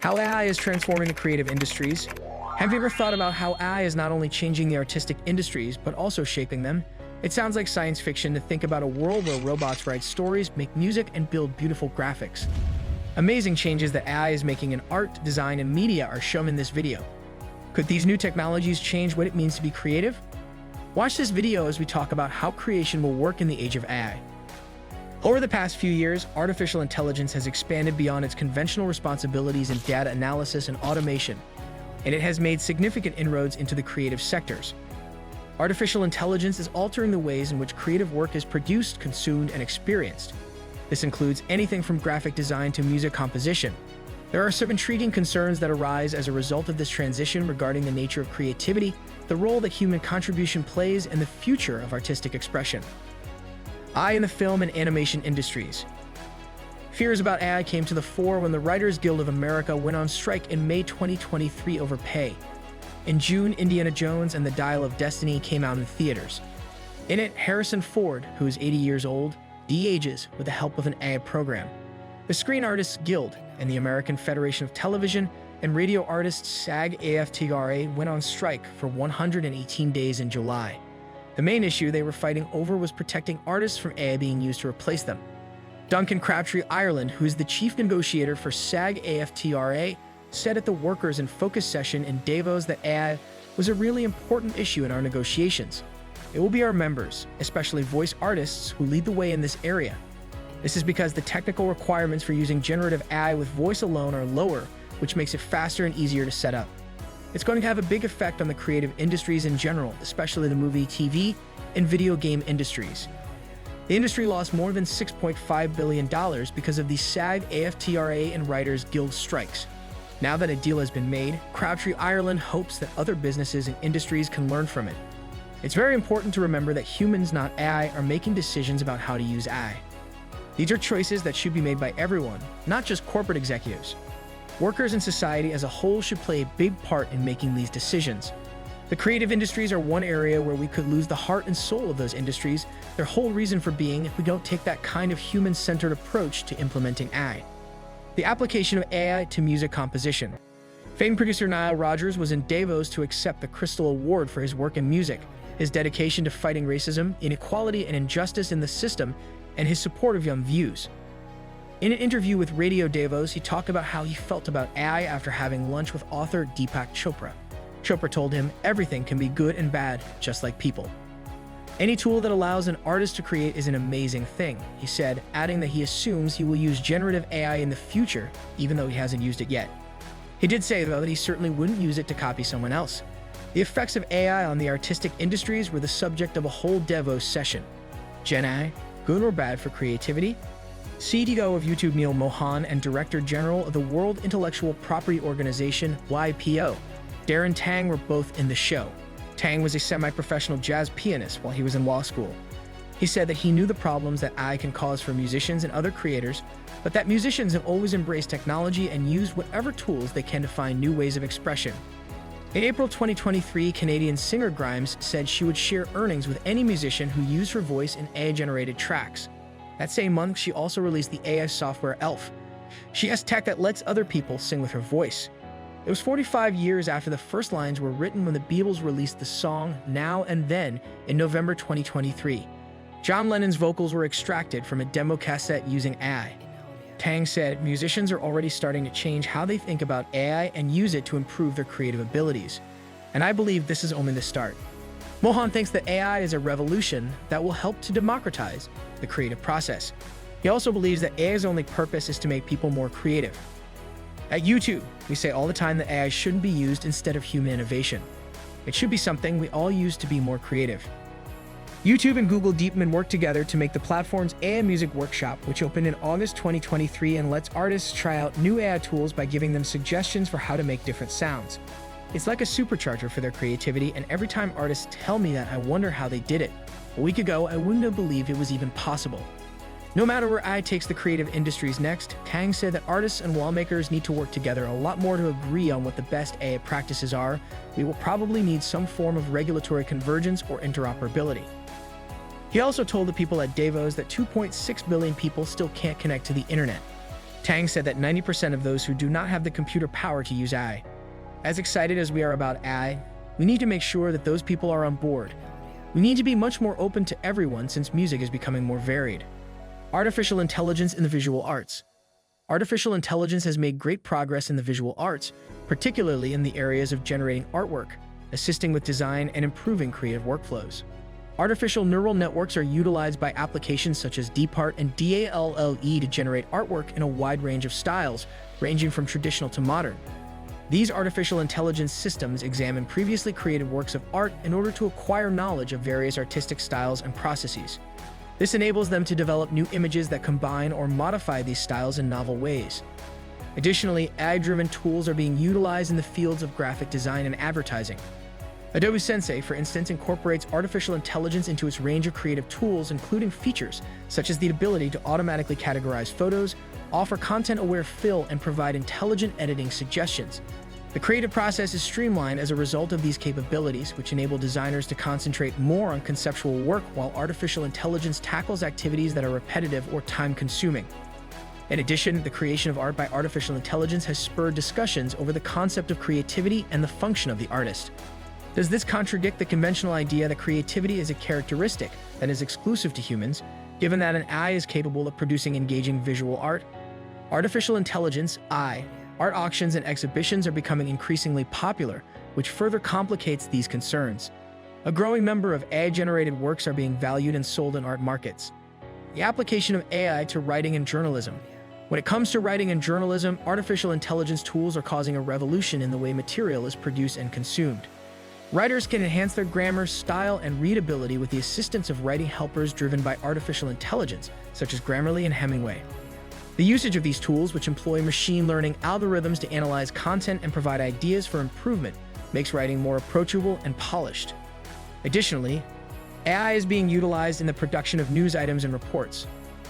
How AI is transforming the creative industries. Have you ever thought about how AI is not only changing the artistic industries, but also shaping them? It sounds like science fiction to think about a world where robots write stories, make music, and build beautiful graphics. Amazing changes that AI is making in art, design, and media are shown in this video. Could these new technologies change what it means to be creative? Watch this video as we talk about how creation will work in the age of AI. Over the past few years, artificial intelligence has expanded beyond its conventional responsibilities in data analysis and automation, and it has made significant inroads into the creative sectors. Artificial intelligence is altering the ways in which creative work is produced, consumed, and experienced. This includes anything from graphic design to music composition. There are some intriguing concerns that arise as a result of this transition regarding the nature of creativity, the role that human contribution plays, and the future of artistic expression. AI in the film and animation industries. Fears about AI came to the fore when the Writers Guild of America went on strike in May 2023 over pay. In June, Indiana Jones and the Dial of Destiny came out in theaters. In it, Harrison Ford, who is 80 years old, de-ages with the help of an AI program. The Screen Artists Guild and the American Federation of Television and Radio Artists SAG-AFTRA went on strike for 118 days in July. The main issue they were fighting over was protecting artists from AI being used to replace them. Duncan Crabtree Ireland, who is the chief negotiator for SAG-AFTRA, said at the Workers in Focus session in Davos that AI was a really important issue in our negotiations. It will be our members, especially voice artists, who lead the way in this area. This is because the technical requirements for using generative AI with voice alone are lower, which makes it faster and easier to set up. It's going to have a big effect on the creative industries in general, especially the movie, TV, and video game industries. The industry lost more than $6.5 billion because of the SAG-AFTRA and Writers Guild strikes. Now that a deal has been made, Crabtree Ireland hopes that other businesses and industries can learn from it. It's very important to remember that humans, not AI, are making decisions about how to use AI. These are choices that should be made by everyone, not just corporate executives. Workers and society as a whole should play a big part in making these decisions. The creative industries are one area where we could lose the heart and soul of those industries, their whole reason for being, if we don't take that kind of human-centered approach to implementing AI. The application of AI to music composition. Famed producer Nile Rodgers was in Davos to accept the Crystal Award for his work in music, his dedication to fighting racism, inequality, and injustice in the system, and his support of young views. In an interview with Radio Davos, he talked about how he felt about AI after having lunch with author Deepak Chopra. Chopra told him, "Everything can be good and bad, just like people. Any tool that allows an artist to create is an amazing thing," he said, adding that he assumes he will use generative AI in the future, even though he hasn't used it yet. He did say, though, that he certainly wouldn't use it to copy someone else. The effects of AI on the artistic industries were the subject of a whole Davos session. Gen AI, good or bad for creativity? CEO of YouTube Neil Mohan and Director General of the World Intellectual Property Organization, YPO, Darren Tang, were both in the show. Tang was a semi-professional jazz pianist while he was in law school. He said that he knew the problems that AI can cause for musicians and other creators, but that musicians have always embraced technology and used whatever tools they can to find new ways of expression. In April 2023, Canadian singer Grimes said she would share earnings with any musician who used her voice in AI-generated tracks. That same month, she also released the AI software Elf. She has tech that lets other people sing with her voice. It was 45 years after the first lines were written when the Beatles released the song Now and Then in November 2023. John Lennon's vocals were extracted from a demo cassette using AI. Tang said musicians are already starting to change how they think about AI and use it to improve their creative abilities. And I believe this is only the start. Mohan thinks that AI is a revolution that will help to democratize the creative process. He also believes that AI's only purpose is to make people more creative. At YouTube, we say all the time that AI shouldn't be used instead of human innovation. It should be something we all use to be more creative. YouTube and Google Deepman worked together to make the platform's AI Music Workshop, which opened in August 2023 and lets artists try out new AI tools by giving them suggestions for how to make different sounds. It's like a supercharger for their creativity, and every time artists tell me that, I wonder how they did it. A week ago, I wouldn't have believed it was even possible. No matter where AI takes the creative industries next, Tang said that artists and lawmakers need to work together a lot more to agree on what the best AI practices are. We will probably need some form of regulatory convergence or interoperability. He also told the people at Davos that 2.6 billion people still can't connect to the internet. Tang said that 90% of those who do not have the computer power to use AI. As excited as we are about AI, we need to make sure that those people are on board. We need to be much more open to everyone since music is becoming more varied. Artificial intelligence in the visual arts. Artificial intelligence has made great progress in the visual arts, particularly in the areas of generating artwork, assisting with design, and improving creative workflows. Artificial neural networks are utilized by applications such as DeepArt and DALL-E to generate artwork in a wide range of styles, ranging from traditional to modern. These artificial intelligence systems examine previously created works of art in order to acquire knowledge of various artistic styles and processes. This enables them to develop new images that combine or modify these styles in novel ways. Additionally, AI-driven tools are being utilized in the fields of graphic design and advertising. Adobe Sensei, for instance, incorporates artificial intelligence into its range of creative tools, including features such as the ability to automatically categorize photos, offer content-aware fill, and provide intelligent editing suggestions. The creative process is streamlined as a result of these capabilities, which enable designers to concentrate more on conceptual work while artificial intelligence tackles activities that are repetitive or time-consuming. In addition, the creation of art by artificial intelligence has spurred discussions over the concept of creativity and the function of the artist. Does this contradict the conventional idea that creativity is a characteristic that is exclusive to humans, given that an AI is capable of producing engaging visual art? Artificial intelligence, AI, art auctions and exhibitions are becoming increasingly popular, which further complicates these concerns. A growing number of AI-generated works are being valued and sold in art markets. The application of AI to writing and journalism. When it comes to writing and journalism, artificial intelligence tools are causing a revolution in the way material is produced and consumed. Writers can enhance their grammar, style, and readability with the assistance of writing helpers driven by artificial intelligence, such as Grammarly and Hemingway. The usage of these tools, which employ machine learning algorithms to analyze content and provide ideas for improvement, makes writing more approachable and polished. Additionally, AI is being utilized in the production of news items and reports.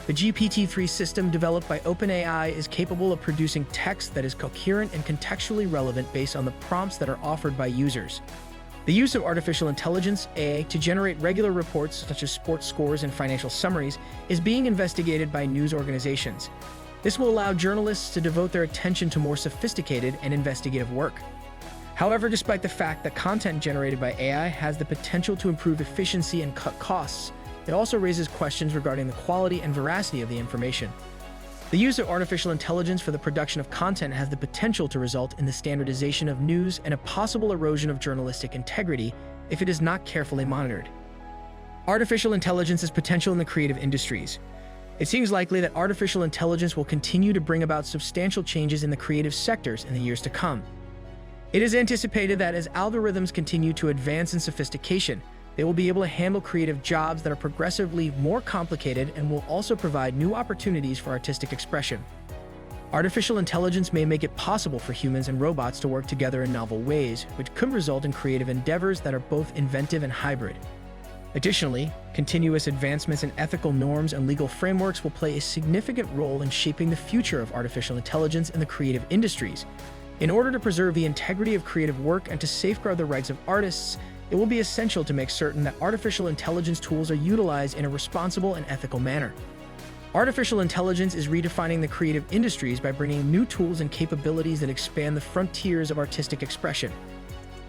The GPT-3 system developed by OpenAI is capable of producing text that is coherent and contextually relevant based on the prompts that are offered by users. The use of artificial intelligence, AI, to generate regular reports such as sports scores and financial summaries is being investigated by news organizations. This will allow journalists to devote their attention to more sophisticated and investigative work. However, despite the fact that content generated by AI has the potential to improve efficiency and cut costs, it also raises questions regarding the quality and veracity of the information. The use of artificial intelligence for the production of content has the potential to result in the standardization of news and a possible erosion of journalistic integrity if it is not carefully monitored. Artificial intelligence's potential in the creative industries. It seems likely that artificial intelligence will continue to bring about substantial changes in the creative sectors in the years to come. It is anticipated that as algorithms continue to advance in sophistication, they will be able to handle creative jobs that are progressively more complicated and will also provide new opportunities for artistic expression. Artificial intelligence may make it possible for humans and robots to work together in novel ways, which could result in creative endeavors that are both inventive and hybrid. Additionally, continuous advancements in ethical norms and legal frameworks will play a significant role in shaping the future of artificial intelligence in the creative industries. In order to preserve the integrity of creative work and to safeguard the rights of artists, it will be essential to make certain that artificial intelligence tools are utilized in a responsible and ethical manner. Artificial intelligence is redefining the creative industries by bringing new tools and capabilities that expand the frontiers of artistic expression.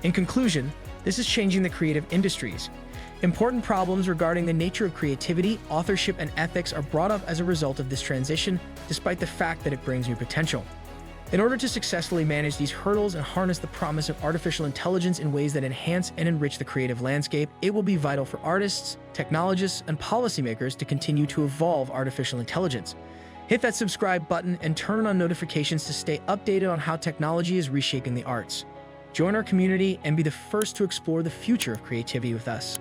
In conclusion, this is changing the creative industries. Important problems regarding the nature of creativity, authorship, and ethics are brought up as a result of this transition, despite the fact that it brings new potential. In order to successfully manage these hurdles and harness the promise of artificial intelligence in ways that enhance and enrich the creative landscape, it will be vital for artists, technologists, and policymakers to continue to evolve artificial intelligence. Hit that subscribe button and turn on notifications to stay updated on how technology is reshaping the arts. Join our community and be the first to explore the future of creativity with us.